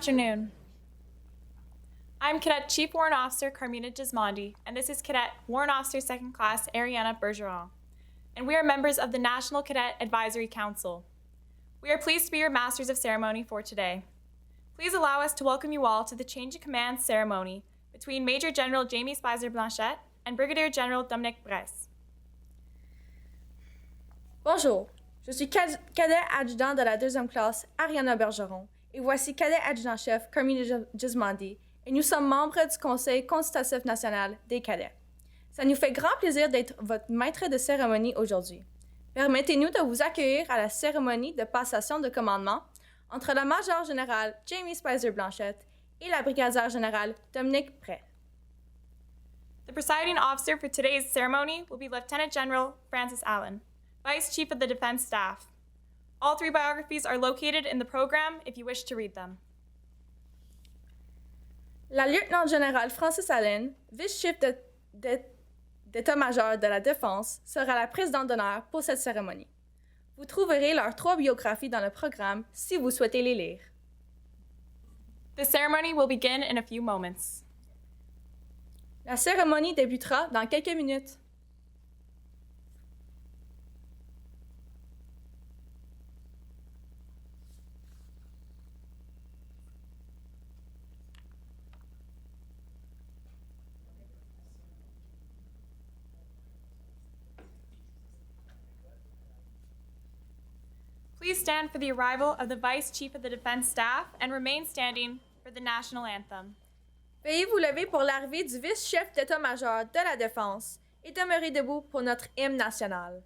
afternoon. I'm Cadet Chief Warrant Officer Carmina Gismondi, and this is Cadet Warrant Officer 2nd Class Ariana Bergeron, and we are members of the National Cadet Advisory Council. We are pleased to be your Masters of Ceremony for today. Please allow us to welcome you all to the Change of Command ceremony between Major-General J.R Speiser-Blanchet and Brigadier-General D.N. Brais. Bonjour, je suis cadet adjudant de la 2e classe Ariana Bergeron et voici cadet adjudant-chef Carmina Gismondi et nous sommes membres du Conseil consultatif national des cadets. Ça nous fait grand plaisir d'être votre maître de cérémonie aujourd'hui. Permettez-nous de vous accueillir à la cérémonie de passation de commandement entre la Major-Générale J.R Speiser-Blanchet et la Brigadière-Générale Brais. The presiding officer for today's ceremony will be Lieutenant General Francis Allen, Vice Chief of the Defense Staff. All 3 biographies are located in the program if you wish to read them. La Lieutenant-Générale Francis Allen, Vice-Chef d'État-major de la Défense, sera la présidente d'honneur pour cette cérémonie. Vous trouverez leurs 3 biographies dans le programme si vous souhaitez les lire. The ceremony will begin in a few moments. La cérémonie débutera dans quelques minutes. Please stand for the arrival of the Vice Chief of the Defense Staff and remain standing for the national anthem. Veuillez vous lever pour l'arrivée du vice-chef d'état-major de la Défense et demeurez debout pour notre hymne national.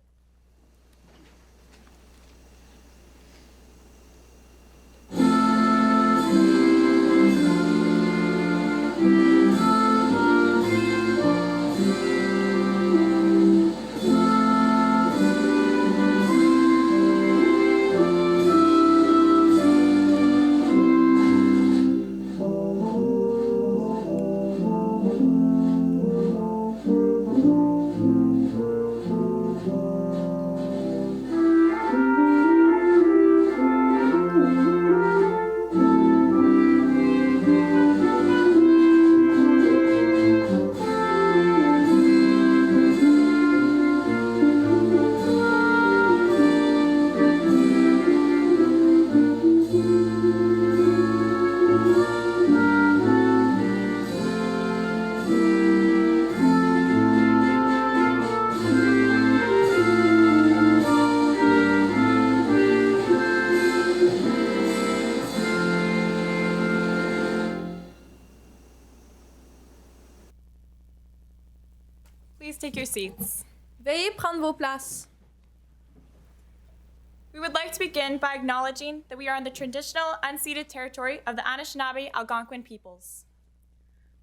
Please take your seats. Veuillez prendre vos places. We would like to begin by acknowledging that we are on the traditional unceded territory of the Anishinaabe Algonquin peoples.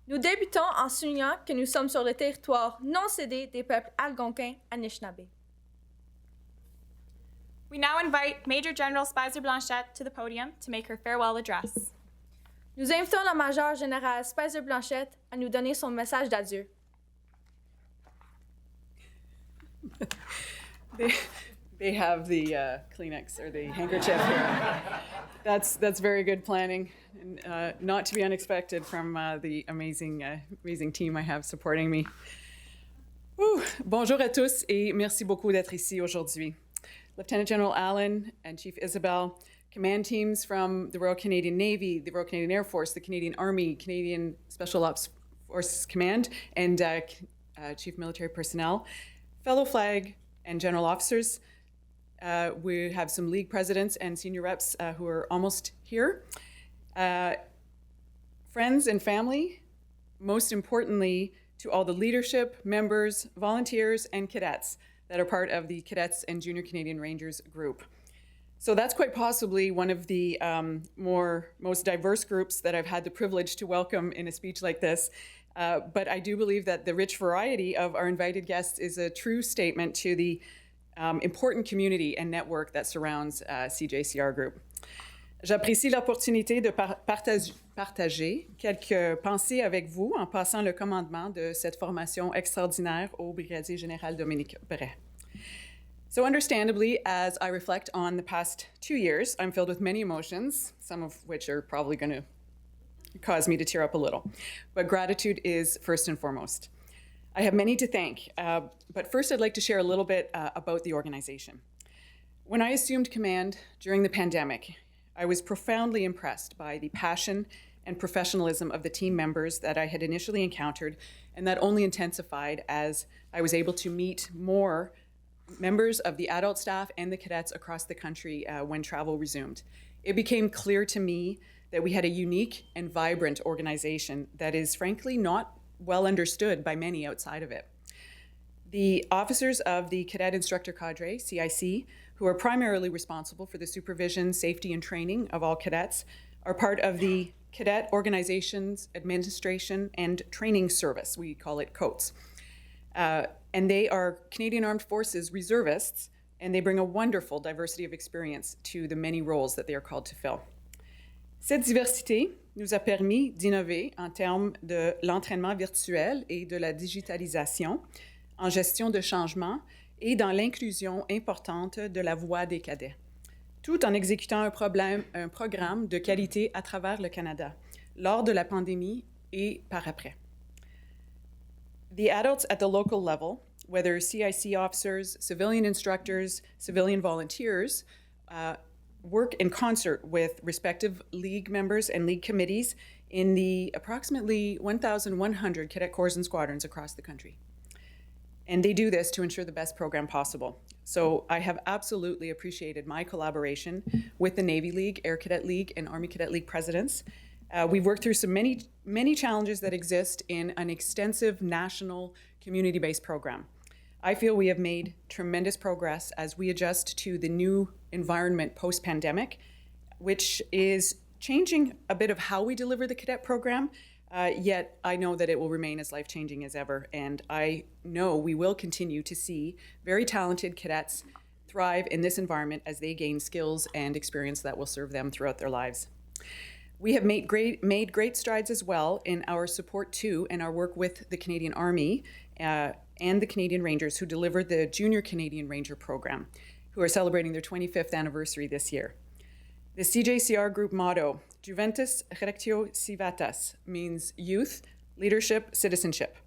Nous débutons en soulignant que nous sommes sur le territoire non cédé des peuples algonquins Anishinaabe. We now invite Major-General Speiser-Blanchet to the podium to make her farewell address. Nous invitons la Major-Générale Speiser-Blanchet à nous donner son message d'adieu. They have the Kleenex or the handkerchief here. That's very good planning, and not to be unexpected from the amazing team I have supporting me. Bonjour à tous et merci beaucoup d'être ici aujourd'hui. Lieutenant General Allen and Chief Isabel, command teams from the Royal Canadian Navy, the Royal Canadian Air Force, the Canadian Army, Canadian Special Ops Forces Command, and Chief Military Personnel, fellow flag and general officers. We have some league presidents and senior reps who are almost here. Friends and family, most importantly, to all the leadership, members, volunteers, and cadets that are part of the Cadets and Junior Canadian Rangers group. So that's quite possibly one of the most diverse groups that I've had the privilege to welcome in a speech like this. But I do believe that the rich variety of our invited guests is a true statement to the important community and network that surrounds CJCR Group. J'apprécie l'opportunité de partager quelques pensées avec vous en passant le commandement de cette formation extraordinaire au Brigadier-Général Dominique Brais. So understandably, as I reflect on the past 2 years, I'm filled with many emotions, some of which are probably going to cause me to tear up a little. But gratitude is first and foremost. I have many to thank, but first I'd like to share a little bit about the organization. When I assumed command during the pandemic, I was profoundly impressed by the passion and professionalism of the team members that I had initially encountered, and that only intensified as I was able to meet more members of the adult staff and the cadets across the country when travel resumed. It became clear to me that we had a unique and vibrant organization that is frankly not well understood by many outside of it. The officers of the Cadet Instructor Cadre, CIC, who are primarily responsible for the supervision, safety, and training of all cadets, are part of the Cadet Organizations Administration and Training Service. We call it COATS. And they are Canadian Armed Forces reservists, and they bring a wonderful diversity of experience to the many roles that they are called to fill. Cette diversité nous a permis d'innover en termes de l'entraînement virtuel et de la digitalisation, en gestion de changement et dans l'inclusion importante de la voix des cadets, tout en exécutant un programme de qualité à travers le Canada, lors de la pandémie et par après. The adults at the local level, whether CIC officers, civilian instructors, civilian volunteers, work in concert with respective league members and league committees in the approximately 1,100 cadet corps and squadrons across the country. And they do this to ensure the best program possible. So I have absolutely appreciated my collaboration with the Navy League, Air Cadet League, and Army Cadet League presidents. We've worked through some many challenges that exist in an extensive national community-based program. I feel we have made tremendous progress as we adjust to the new environment post-pandemic, which is changing a bit of how we deliver the cadet program, yet I know that it will remain as life-changing as ever, and I know we will continue to see very talented cadets thrive in this environment as they gain skills and experience that will serve them throughout their lives. We have made great strides as well in our support to and our work with the Canadian Army and the Canadian Rangers who deliver the Junior Canadian Ranger program, who are celebrating their 25th anniversary this year. The CJCR group motto, Juventus Rectio Civitas, means youth, leadership, citizenship,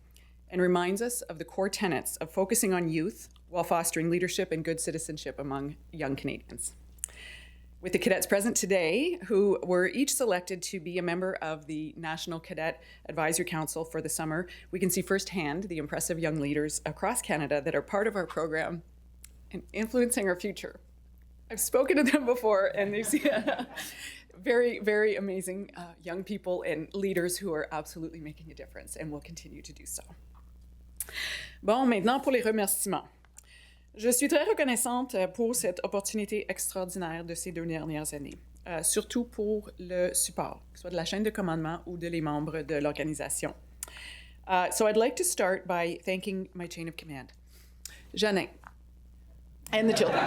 and reminds us of the core tenets of focusing on youth while fostering leadership and good citizenship among young Canadians. With the cadets present today, who were each selected to be a member of the National Cadet Advisory Council for the summer, we can see firsthand the impressive young leaders across Canada that are part of our program and influencing our future. I've spoken to them before, and they've seen very, very amazing young people and leaders who are absolutely making a difference and will continue to do so. Bon, maintenant pour les remerciements. Je suis très reconnaissante pour cette opportunité extraordinaire de ces 2 dernières années, surtout pour le support, que ce soit de la chaîne de commandement ou de les membres de l'organisation. So I'd like to start by thanking my chain of command, Jeannin, and the children.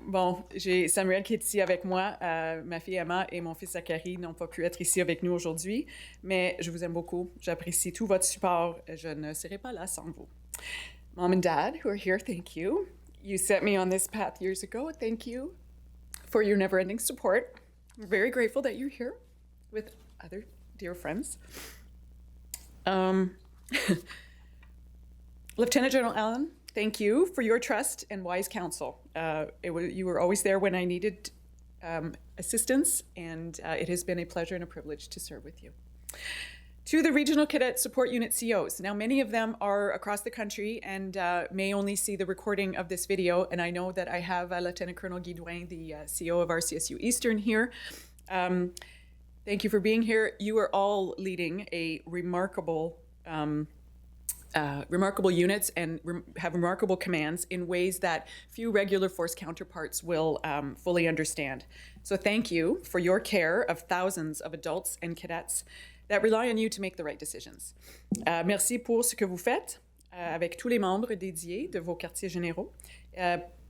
Bon, j'ai Samuel qui est ici avec moi, ma fille Emma et mon fils Zachary n'ont pas pu être ici avec nous aujourd'hui, mais je vous aime beaucoup, j'apprécie tout votre support, je ne serai pas là sans vous. Mom and Dad, who are here, thank you. You set me on this path years ago, thank you for your never-ending support. We're very grateful that you're here with other dear friends. Lieutenant General Allen, thank you for your trust and wise counsel. You were always there when I needed assistance, and it has been a pleasure and a privilege to serve with you. To the Regional Cadet Support Unit COs. Now, many of them are across the country and may only see the recording of this video, and I know that I have Lieutenant Colonel Guidouin, the CO of RCSU Eastern here. Thank you for being here. You are all leading a remarkable units and have remarkable commands in ways that few regular force counterparts will fully understand. So thank you for your care of thousands of adults and cadets that rely on you to make the right decisions. Merci pour ce que vous faites avec tous les membres dédiés de vos quartiers généraux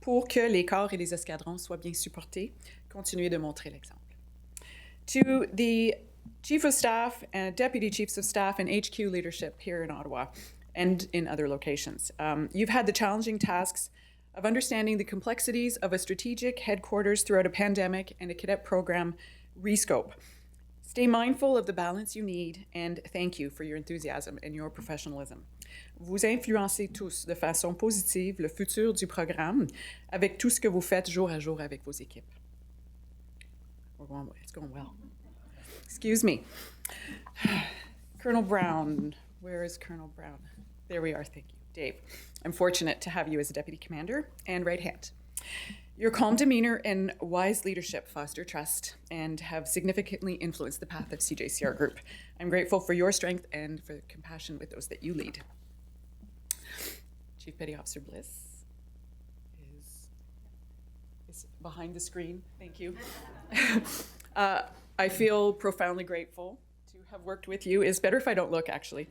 pour que les corps et les escadrons soient bien supportés. Continuez de montrer l'exemple. To the Chief of Staff and Deputy Chiefs of Staff and HQ leadership here in Ottawa and in other locations. You've had the challenging tasks of understanding the complexities of a strategic headquarters throughout a pandemic and a cadet program rescope. Stay mindful of the balance you need, and thank you for your enthusiasm and your professionalism. Vous influencez tous de façon positive le futur du programme avec tout ce que vous faites jour à jour avec vos équipes. It's going well. Excuse me. Colonel Brown, where is Colonel Brown? There we are, thank you. Dave, I'm fortunate to have you as a deputy commander and right hand. Your calm demeanor and wise leadership foster trust and have significantly influenced the path of CJCR Group. I'm grateful for your strength and for compassion with those that you lead. Chief Petty Officer Bliss is behind the screen. Thank you. I feel profoundly grateful to have worked with you. It's better if I don't look, actually.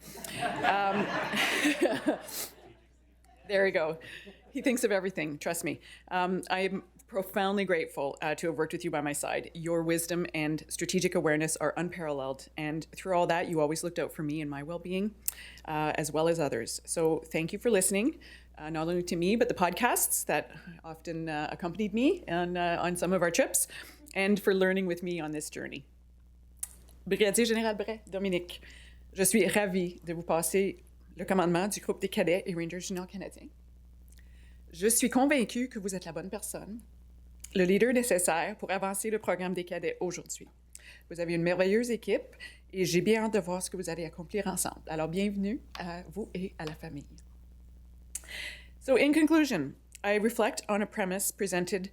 There we go. He thinks of everything, trust me. I am profoundly grateful to have worked with you by my side. Your wisdom and strategic awareness are unparalleled, and through all that, you always looked out for me and my well-being, as well as others. So thank you for listening, not only to me, but the podcasts that often accompanied me on some of our trips, and for learning with me on this journey. Brigadier-Général Brais, Dominique, je suis ravie de vous passer le commandement du groupe des cadets et Rangers juniors canadiens. Je suis convaincue que vous êtes la bonne personne, le leader nécessaire pour avancer le programme des cadets aujourd'hui. Vous avez une merveilleuse équipe et j'ai bien hâte de voir ce que vous allez accomplir ensemble. Alors, bienvenue à vous et à la famille. So, in conclusion, I reflect on a premise presented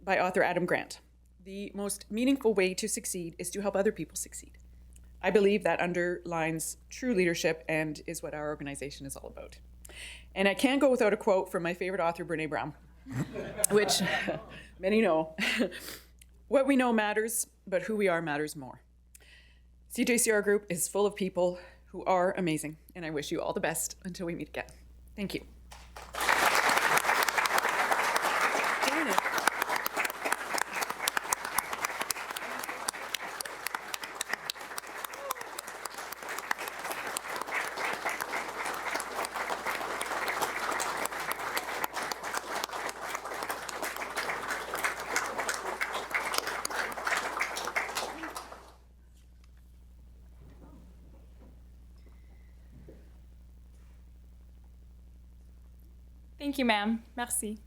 by author Adam Grant. The most meaningful way to succeed is to help other people succeed. I believe that underlines true leadership and is what our organization is all about. And I can't go without a quote from my favorite author, Brené Brown, which many know. What we know matters, but who we are matters more. CJCR Group is full of people who are amazing, and I wish you all the best until we meet again. Thank you. Thank you, ma'am. Merci.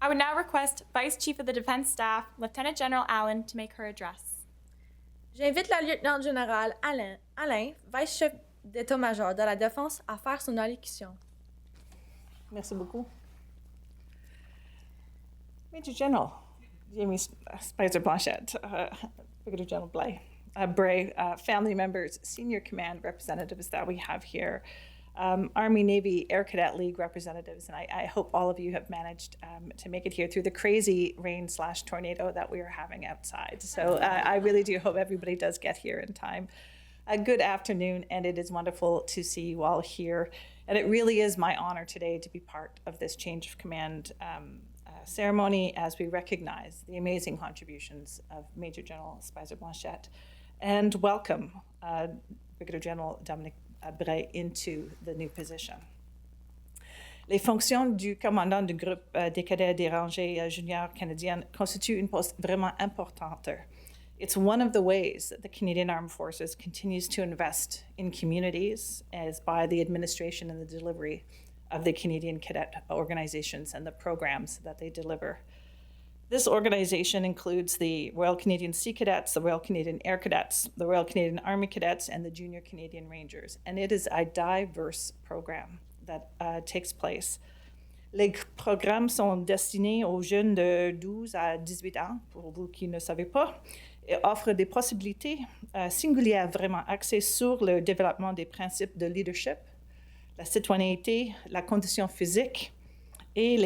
I would now request Vice Chief of the Defense Staff, Lieutenant General Allen, to make her address. J'invite la lieutenant générale Alain, vice-chef d'état-major de la Défense, à faire son allocution. Merci beaucoup. Major-General J.R Speiser-Blanchet, Brigadier-General Brais, family members, senior command representatives that we have here, Army, Navy, Air Cadet League representatives, and I hope all of you have managed to make it here through the crazy rain/tornado that we are having outside. So I really do hope everybody does get here in time. A good afternoon, and it is wonderful to see you all here. And it really is my honor today to be part of this change of command ceremony as we recognize the amazing contributions of Major-General Speiser-Blanchet and welcome Brigadier-General Dominique Brais into the new position. Les fonctions du commandant du groupe des cadets des rangées juniors canadiennes constituent une poste vraiment importante. It's one of the ways that the Canadian Armed Forces continues to invest in communities as by the administration and the delivery of the Canadian cadet organizations and the programs that they deliver. This organization includes the Royal Canadian Sea Cadets, the Royal Canadian Air Cadets, the Royal Canadian Army Cadets, and the Junior Canadian Rangers. And it is a diverse program that takes place. Les programmes sont destinés aux jeunes de 12 à 18 ans, pour vous qui ne savez pas, et offrent des possibilités singulières vraiment axées sur le développement des principes de leadership, la citoyenneté, la condition physique, et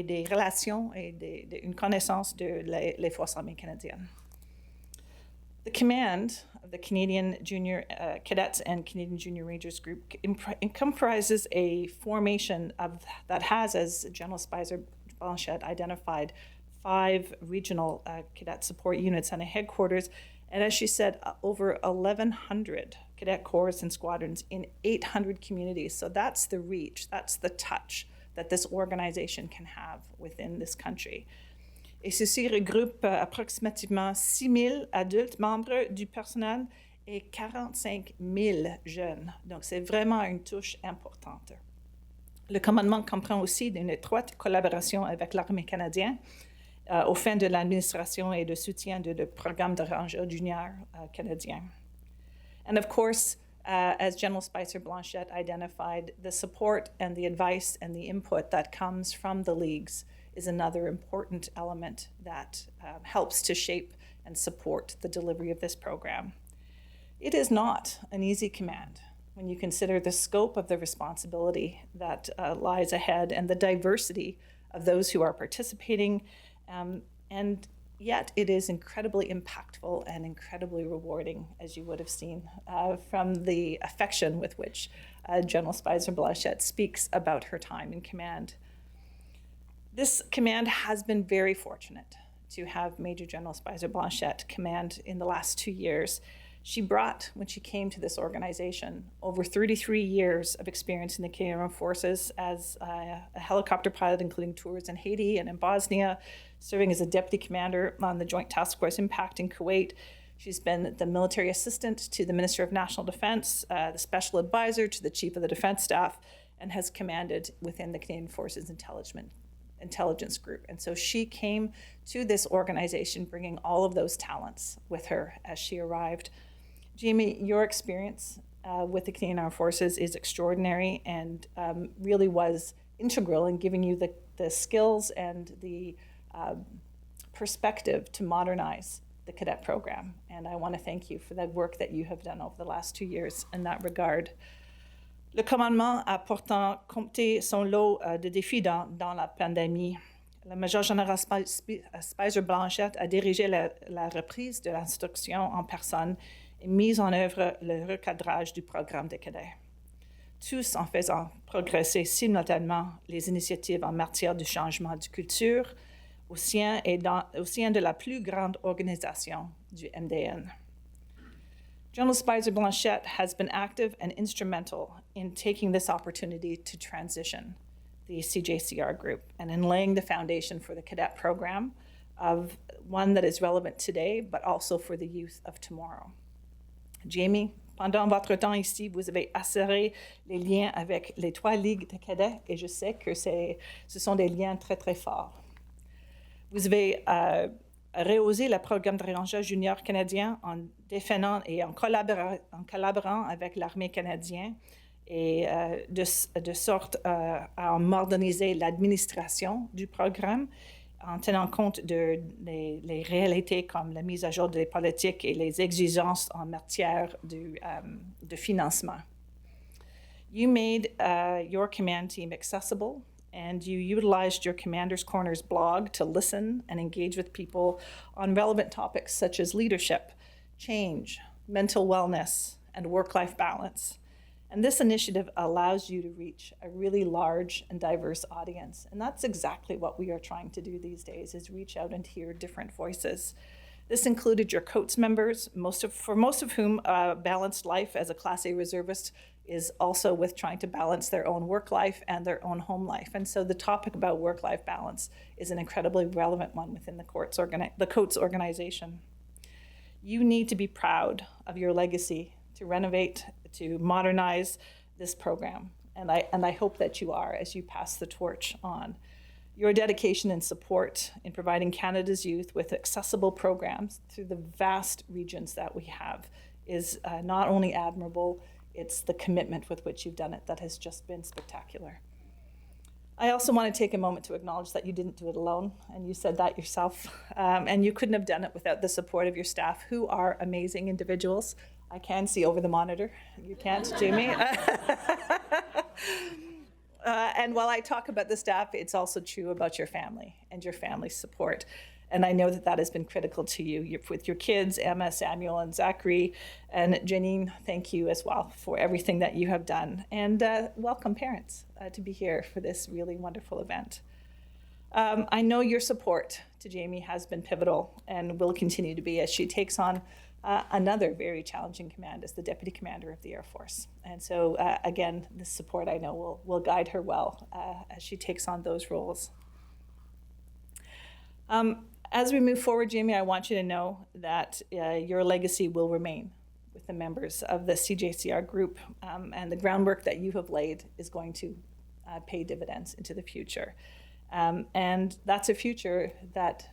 des relations et une connaissance de les forces armées canadiennes. The command of the Canadian Junior Cadets and Canadian Junior Rangers Group comprises a formation that has, as General Speiser-Blanchet identified, 5 regional cadet support units and a headquarters, and as she said, over 1,100 cadet corps and squadrons in 800 communities. So that's the reach, that's the touch that this organization can have within this country. Et ceci regroupe approximativement 6 000 adultes membres du personnel et 45 000 jeunes. Donc, c'est vraiment une touche importante. Le commandement comprend aussi une étroite collaboration avec l'armée canadienne aux fins de l'administration et de soutien du programme de Rangers juniors canadien. And of course, as General Speiser-Blanchet identified, the support and the advice and the input that comes from the leagues is another important element that helps to shape and support the delivery of this program. It is not an easy command when you consider the scope of the responsibility that lies ahead and the diversity of those who are participating, and yet it is incredibly impactful and incredibly rewarding, as you would have seen from the affection with which General Speiser-Blanchet speaks about her time in command. This command has been very fortunate to have Major General Speiser-Blanchet command in the last 2 years. She brought, when she came to this organization, over 33 years of experience in the Canadian Armed Forces as a helicopter pilot, including tours in Haiti and in Bosnia, serving as a deputy commander on the Joint Task Force Impact in Kuwait. She's been the military assistant to the Minister of National Defense, the special advisor to the Chief of the Defense Staff, and has commanded within the Canadian Forces Intelligence Group. And so she came to this organization bringing all of those talents with her as she arrived. Jamie, your experience with the Canadian Armed Forces is extraordinary and really was integral in giving you the skills and the perspective to modernize the cadet program. And I want to thank you for the work that you have done over the last 2 years in that regard. Le commandement a pourtant compté son lot de défis dans la pandémie. Le Major-General Speiser-Blanchet a dirigé la reprise de l'instruction en personne et mis en œuvre le recadrage du programme des cadets, tous en faisant progresser simultanément les initiatives en matière de changement de culture au sein de la plus grande organisation du MDN. General Speiser-Blanchet has been active and instrumental in taking this opportunity to transition the CJCR group and in laying the foundation for the cadet program of one that is relevant today, but also for the youth of tomorrow. Jamie, pendant votre temps ici, vous avez assuré les liens avec les 3 ligues de cadets et je sais que ce sont des liens très, très forts. Vous avez rehaussé le programme de Rangers juniors canadiens en défendant et en collaborant avec l'armée canadienne et de sorte à moderniser l'administration du programme en tenant compte les réalités comme la mise à jour des politiques et les exigences en matière de financement. You made your command team accessible, and you utilized your Commander's Corners blog to listen and engage with people on relevant topics such as leadership, change, mental wellness, and work-life balance. And this initiative allows you to reach a really large and diverse audience. And that's exactly what we are trying to do these days, is reach out and hear different voices. This included your COATS members, for most of whom a balanced life as a Class A reservist is also with trying to balance their own work life and their own home life. And so the topic about work-life balance is an incredibly relevant one within the COATS organization. You need to be proud of your legacy to renovate, to modernize this program. And I hope that you are as you pass the torch on. Your dedication and support in providing Canada's youth with accessible programs through the vast regions that we have is not only admirable, it's the commitment with which you've done it that has just been spectacular. I also want to take a moment to acknowledge that you didn't do it alone, and you said that yourself, and you couldn't have done it without the support of your staff, who are amazing individuals. I can see over the monitor. You can't, Jamie. And while I talk about the staff, it's also true about your family and your family's support. And I know that that has been critical to you with your kids, Emma, Samuel, and Zachary. And Janine, thank you as well for everything that you have done. And welcome, parents, to be here for this really wonderful event. I know your support to Jamie has been pivotal and will continue to be as she takes on another very challenging command as the Deputy Commander of the Air Force. And so, again, this support I know will guide her well as she takes on those roles. As we move forward, Jamie, I want you to know that your legacy will remain with the members of the CJCR group, and the groundwork that you have laid is going to pay dividends into the future. And that's a future that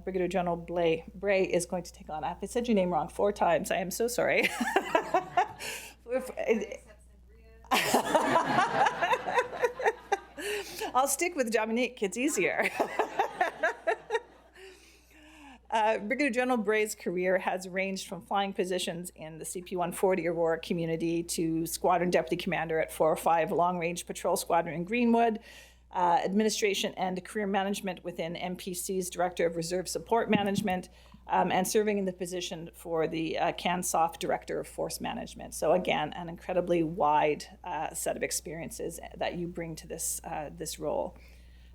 Brigadier-General Brais is going to take on. I said your name wrong 4 times. I am so sorry. I'll stick with Dominique. It's easier. Brigadier-General Brais' career has ranged from flying positions in the CP-140 Aurora community to Squadron Deputy Commander at 405 Long Range Patrol Squadron in Greenwood, administration and career management within MPC's Director of Reserve Support Management, and serving in the position for the CANSOF Director of Force Management. So again, an incredibly wide set of experiences that you bring to this role.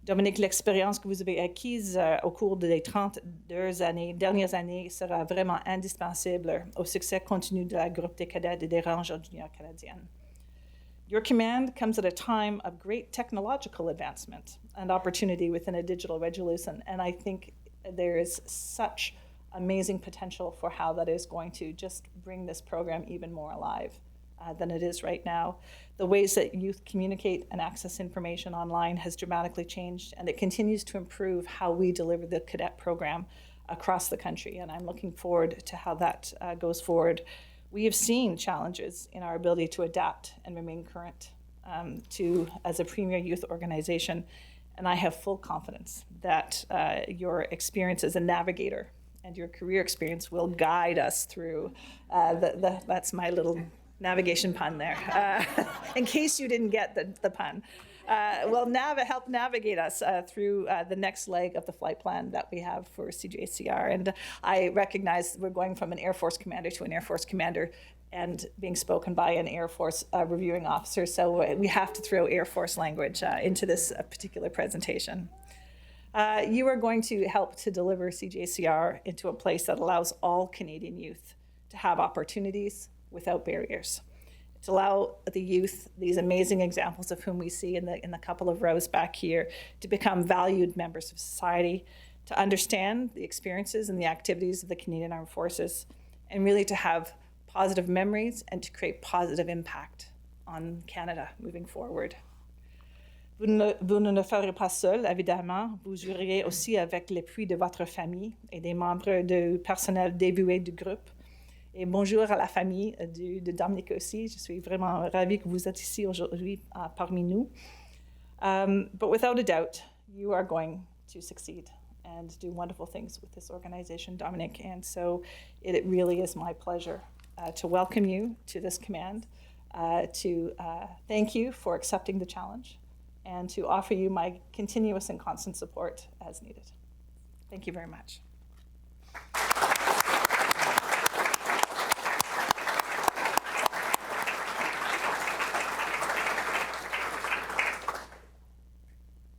Dominique, l'expérience que vous avez acquise au cours des 32 dernières années sera vraiment indispensable au succès continu de la Groupe des Cadets et des Rangers juniors canadiens. Your command comes at a time of great technological advancement and opportunity within a digital revolution, and I think there is such amazing potential for how that is going to just bring this program even more alive than it is right now. The ways that youth communicate and access information online has dramatically changed, and it continues to improve how we deliver the cadet program across the country, and I'm looking forward to how that goes forward. We have seen challenges in our ability to adapt and remain current as a premier youth organization, and I have full confidence that your experience as a navigator and your career experience will guide us through that's my little navigation pun there, in case you didn't get the pun. Will help navigate us through the next leg of the flight plan that we have for CJCR. And I recognize we're going from an Air Force commander to an Air Force commander and being spoken by an Air Force reviewing officer. So we have to throw Air Force language into this particular presentation. You are going to help to deliver CJCR into a place that allows all Canadian youth to have opportunities without barriers, to allow the youth, these amazing examples of whom we see in the couple of rows back here, to become valued members of society, to understand the experiences and the activities of the Canadian Armed Forces, and really to have positive memories and to create positive impact on Canada moving forward. Vous ne le ferez pas seul, évidemment. Vous jouerez aussi avec l'appui de votre famille et des membres du personnel dévoué du groupe. Et bonjour à la famille de Dominique aussi. Je suis vraiment ravie que vous êtes ici aujourd'hui parmi nous. But without a doubt, you are going to succeed and do wonderful things with this organization, Dominique. And so it really is my pleasure to welcome you to this command, to thank you for accepting the challenge, and to offer you my continuous and constant support as needed. Thank you very much.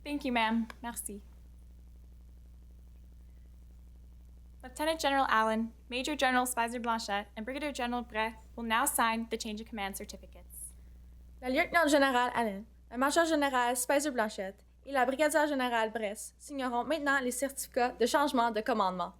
Thank you, ma'am. Merci. Lieutenant General Allen, Major General Speiser-Blanchet, and Brigadier General Brais will now sign the change of command certificates. La Lieutenant-Générale Allen, la Major-Générale Speiser-Blanchet et la Brigadière-Générale Brais signeront maintenant les certificats de changement de commandement.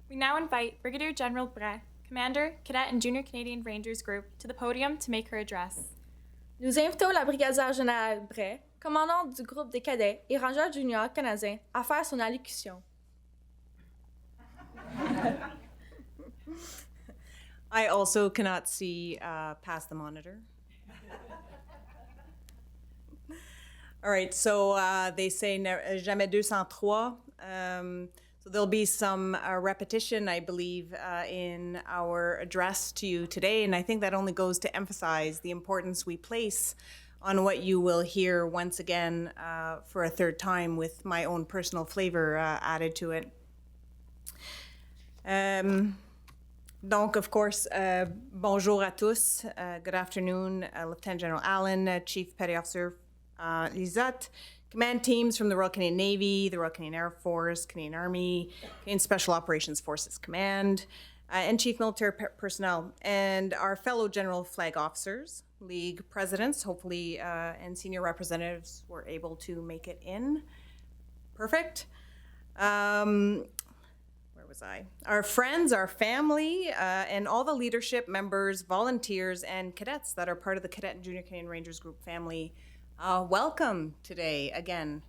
We now invite Brigadier General Brais, Commander, Cadet and Junior Canadian Rangers Group, to the podium to make her address. Nous invitons la Brigadière-Générale Brais, commandante du groupe des cadets et rangeurs juniors canadiens, à faire son allocution. I also cannot see past the monitor. All right, so they say jamais 203. So there'll be some repetition, I believe, in our address to you today, and I think that only goes to emphasize the importance we place on what you will hear once again for a third time with my own personal flavor added to it. Donc, of course, bonjour à tous. Good afternoon, Lieutenant General Allen, Chief Petty Officer Lizotte, command teams from the Royal Canadian Navy, the Royal Canadian Air Force, Canadian Army, Canadian Special Operations Forces Command, and Chief Military Personnel, and our fellow General Flag Officers, League Presidents, hopefully, and senior representatives were able to make it in. Perfect. Our friends, our family, and all the leadership members, volunteers, and cadets that are part of the Cadet and Junior Canadian Rangers Group family, welcome today again.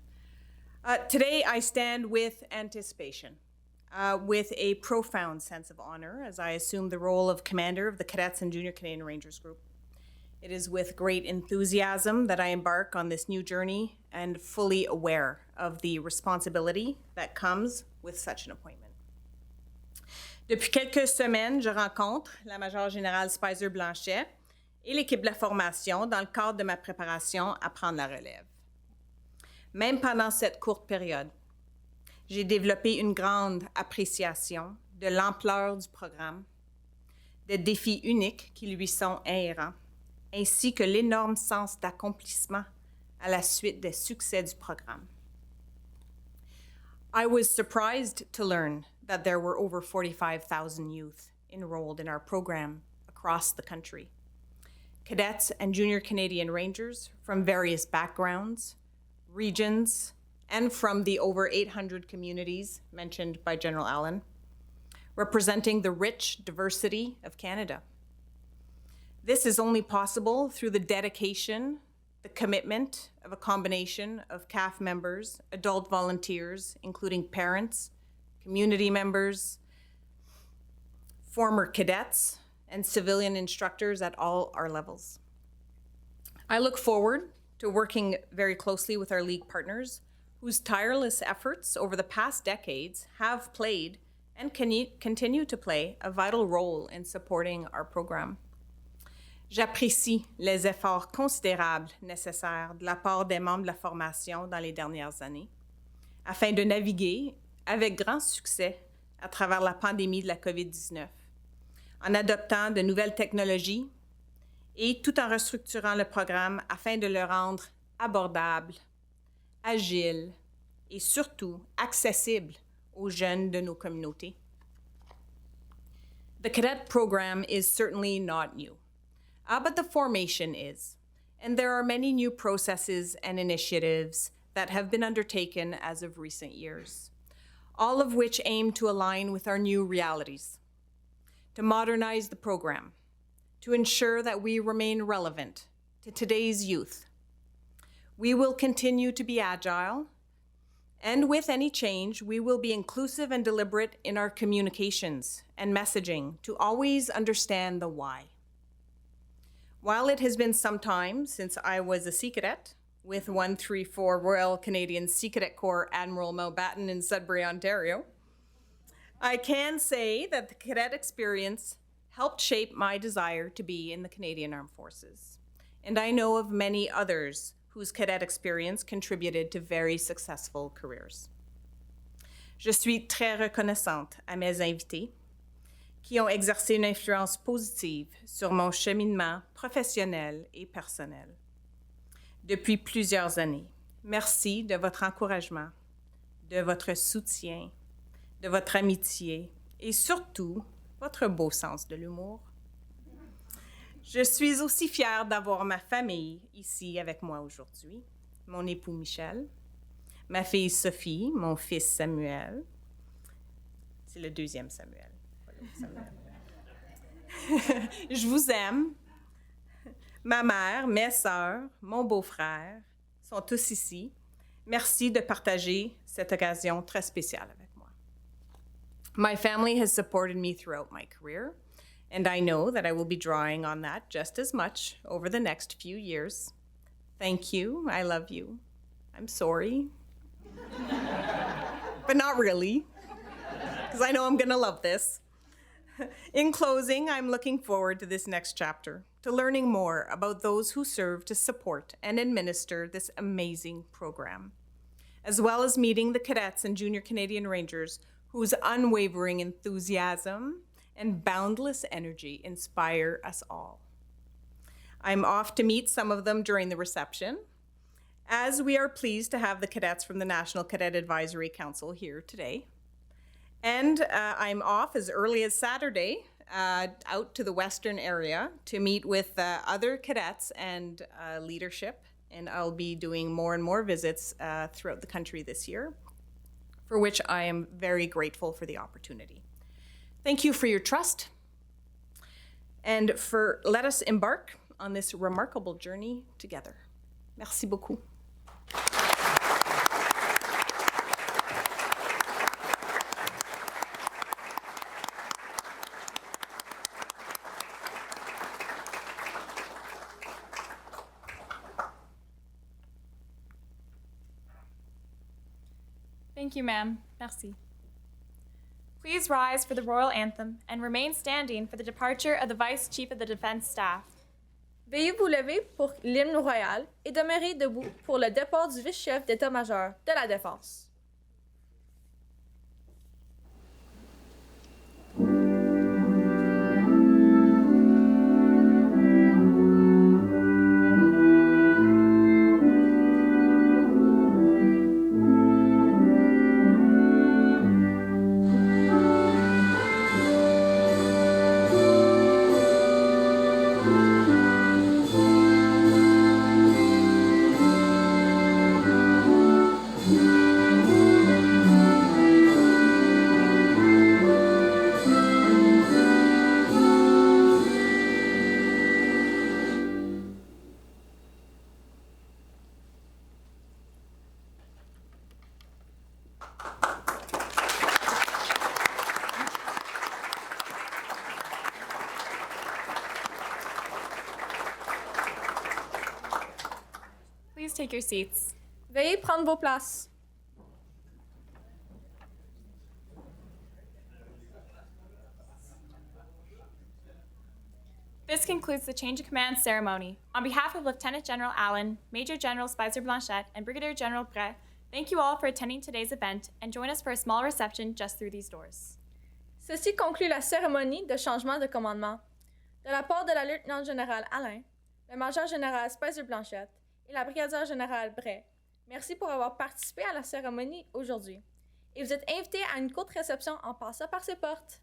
Today I stand with anticipation, with a profound sense of honor as I assume the role of commander of the Cadets and Junior Canadian Rangers Group. It is with great enthusiasm that I embark on this new journey and fully aware of the responsibility that comes with such an appointment. Depuis quelques semaines, je rencontre la Major-General Speiser-Blanchet et l'équipe de la formation dans le cadre de ma préparation à prendre la relève. Même pendant cette courte période, j'ai développé une grande appréciation de l'ampleur du programme, des défis uniques qui lui sont inhérents, ainsi que l'énorme sens d'accomplissement à la suite des succès du programme. I was surprised to learn that there were over 45,000 youth enrolled in our program across the country. Cadets and Junior Canadian Rangers from various backgrounds, regions, and from the over 800 communities mentioned by General Allen, representing the rich diversity of Canada. This is only possible through the dedication, the commitment of a combination of CAF members, adult volunteers, including parents, community members, former cadets, and civilian instructors at all our levels. I look forward to working very closely with our League partners, whose tireless efforts over the past decades have played and continue to play a vital role in supporting our program. J'apprécie les efforts considérables nécessaires de la part des membres de la formation dans les dernières années, afin de naviguer avec grand succès à travers la pandémie de la COVID-19, en adoptant de nouvelles technologies et tout en restructurant le programme afin de le rendre abordable, agile et surtout accessible aux jeunes de nos communautés. The cadet program is certainly not new, but the formation is, and there are many new processes and initiatives that have been undertaken as of recent years, all of which aim to align with our new realities, to modernize the program, to ensure that we remain relevant to today's youth. We will continue to be agile, and with any change, we will be inclusive and deliberate in our communications and messaging to always understand the why. While it has been some time since I was a Sea Cadet with 134 Royal Canadian Sea Cadet Corps Admiral Mountbatten in Sudbury, Ontario, I can say that the cadet experience helped shape my desire to be in the Canadian Armed Forces. And I know of many others whose cadet experience contributed to very successful careers. Je suis très reconnaissante à mes invités qui ont exercé une influence positive sur mon cheminement professionnel et personnel depuis plusieurs années. Merci de votre encouragement, de votre soutien, de votre amitié et surtout votre beau sens de l'humour. Je suis aussi fière d'avoir ma famille ici avec moi aujourd'hui, mon époux Michel, ma fille Sophie, mon fils Samuel. C'est le deuxième Samuel. Je vous aime. Ma mère, mes sœurs, mon beau-frère sont tous ici. Merci de partager cette occasion très spéciale avec moi. My family has supported me throughout my career, and I know that I will be drawing on that just as much over the next few years. Thank you. I love you. I'm sorry. But not really. because I know I'm going to love this. In closing, I'm looking forward to this next chapter, to learning more about those who serve to support and administer this amazing program, as well as meeting the cadets and junior Canadian Rangers whose unwavering enthusiasm and boundless energy inspire us all. I'm off to meet some of them during the reception, as we are pleased to have the cadets from the National Cadet Advisory Council here today. And I'm off as early as Saturday out to the Western area to meet with other cadets and leadership. And I'll be doing more and more visits throughout the country this year, for which I am very grateful for the opportunity. Thank you for your trust, and let us embark on this remarkable journey together. Merci beaucoup. Thank you, ma'am. Merci. Please rise for the royal anthem and remain standing for the departure of the Vice Chief of the Defense Staff. Veuillez vous lever pour l'hymne royal et demeurer debout pour le départ du vice-chef d'état-major de la Défense. Please take your seats. Veuillez prendre vos places. This concludes the change of command ceremony. On behalf of Lieutenant General Allen, Major-General Speiser-Blanchet, and Brigadier-General Brais, thank you all for attending today's event and join us for a small reception just through these doors. Ceci conclut la cérémonie de changement de commandement. De la part de la lieutenant-générale Allen, le Major-Général Speiser-Blanchet et la Brigadière-Générale Brais, merci pour avoir participé à la cérémonie aujourd'hui. Et vous êtes invités à une courte réception en passant par ces portes.